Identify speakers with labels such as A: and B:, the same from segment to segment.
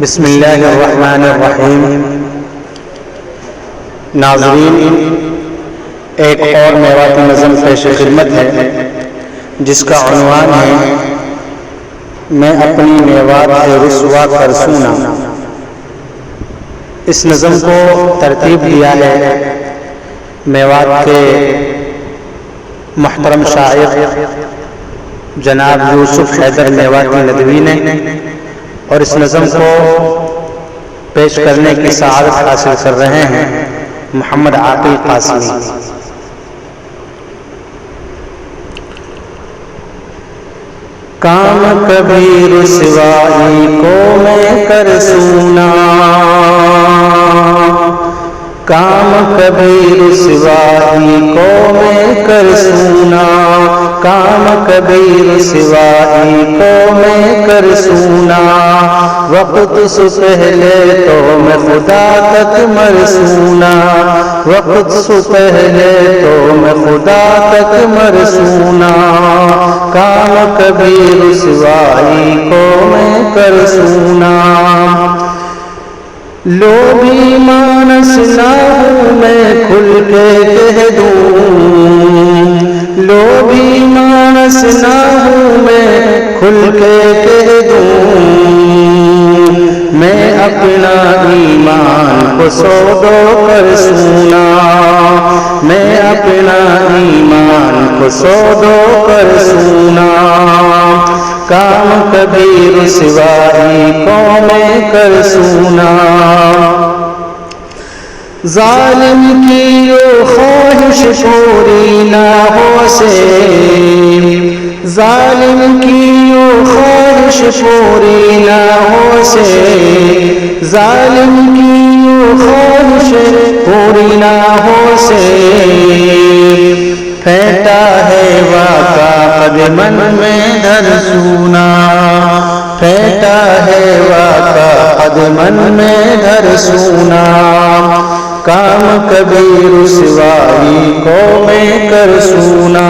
A: بسم اللہ الرحمن الرحیم۔ ناظرین، ایک اور میواتی نظم پیش خدمت ہے جس کا عنوان ہے میں اپنی میوات رسوا کر سونا۔ اس نظم کو ترتیب دیا ہے میوات کے محترم شاعر جناب یوسف حیدر میواتی ندوی نے، اور اس نظم کو پیش کرنے کی سعادت حاصل کر رہے ہیں محمد عاقل قاسمی۔ کام کبھی رسوائی کو میں کر سونا، کام کبھی رسوائی کو میں کر سونا، کام کبھی رسوائی کو میں کر سونا، وقت سے پہلے تو میں خدا تک مرسونا، وقت سے پہلے تو میں خدا تک مرسونا، کام کبھی رسوائی کو میں کر سونا۔ لو بھی مانس نہ ہوں میں کھل کے کہہ دوں، لو بھی مانس نہ ہوں میں کھل کے کہہ دوں، میں اپنا ایمان کو سودو کر سونا، میں اپنا ایمان کو سودو کر سونا، کام کبھی رسوائی کو میں کر سونا۔ ظالم کی وہ خواہش پوری نہ ہو سے، ظالم کی وہ خواہش پوری نہ ہو سے، ظالم کی وہ خواہش پوری نہ ہو سے، پھینٹا ہے واقع قدمن میں دھر سونا، پھینٹا ہے واقع قدمن میں دھر سونا، کام کبھی رسوائی کو میں کر سونا۔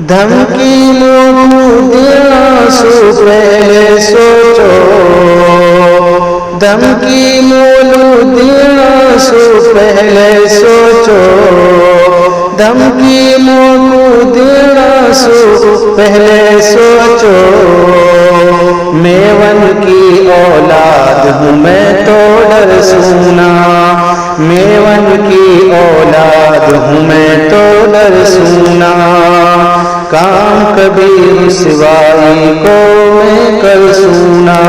A: دھمکی موجود آنسو پہلے سوچو، دھمکی موجود آنسو پہلے سوچو، دھمکی موجود آنسو پہلے سوچو، میون کی اولاد ہوں میں تو ڈر سونا، میون کی اولاد ہوں میں تو ڈر سونا، کام کبھی رسوائی کو میں کر سونا۔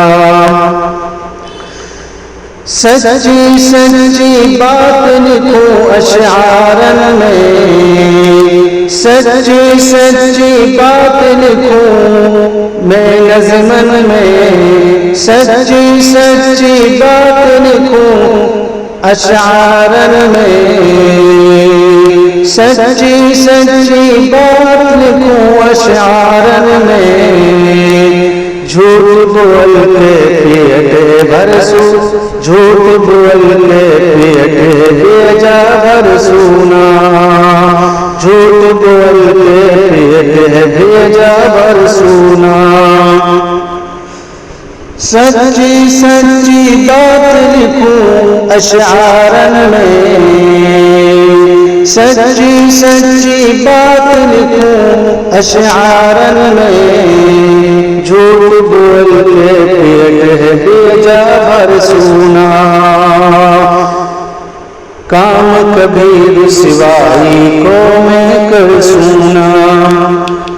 A: سچی سچی بات لکھوں اشعارن میں، سچی سچی بات لکھوں میں نظمن میں، سچی سچی بات لکھوں اشعارن میں، سچی سچی بات لکھوں اشعارن میں، جھوٹ بول کے پیٹ بھر سو، جھوٹ بول کے پیٹ بیجا بھر سونا، جھوٹ بول کے پیٹ بیجا بھر سونا، سچی سچی بات لکھوں اشعارن میں، سچی سچی بات لکھوں اشعارن میں، جھوٹ بول کے پیٹ بیجا بھر سونا، کام کبھی رسوائی کو میں کر سونا۔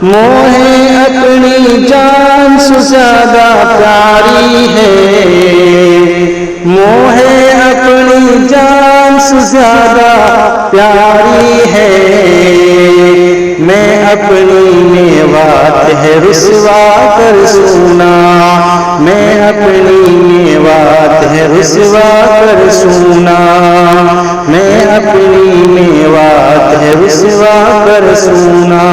A: موہ اپنی جان سے زیادہ پیاری ہے، موہ اپنی جان سے زیادہ پیاری ہے، میں اپنی میوات ہے رسوا کر سونا، میں اپنی میوات ہے رسوا کر سونا، میں اپنی میوات ہے رسوا کر سونا۔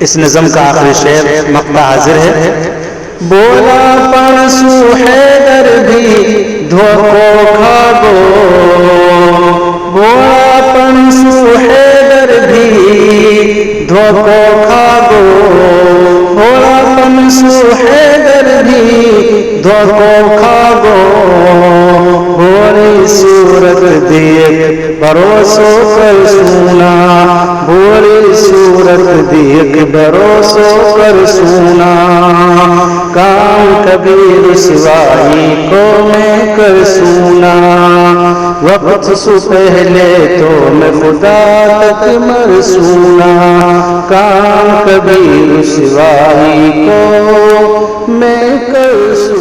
A: اس نظم کا آخری شعر مقطع حاضر ہے۔ بولا پرسو حیدر بھی دھوکو کھاگو، بولا پرسو حیدر بھی دھوکو کھاگو، بولا پرسو دھوکو کھاگو بھولی صورت دیکھ بھروسو کر سونا بھولی صورت دیکھ بھروسو کر سونا کام کبھی رسوائی کو میں کر سونا وقت سے پہلے تو میں خدا تک مرسونا کام کبھی رسوائی کو میں کر سونا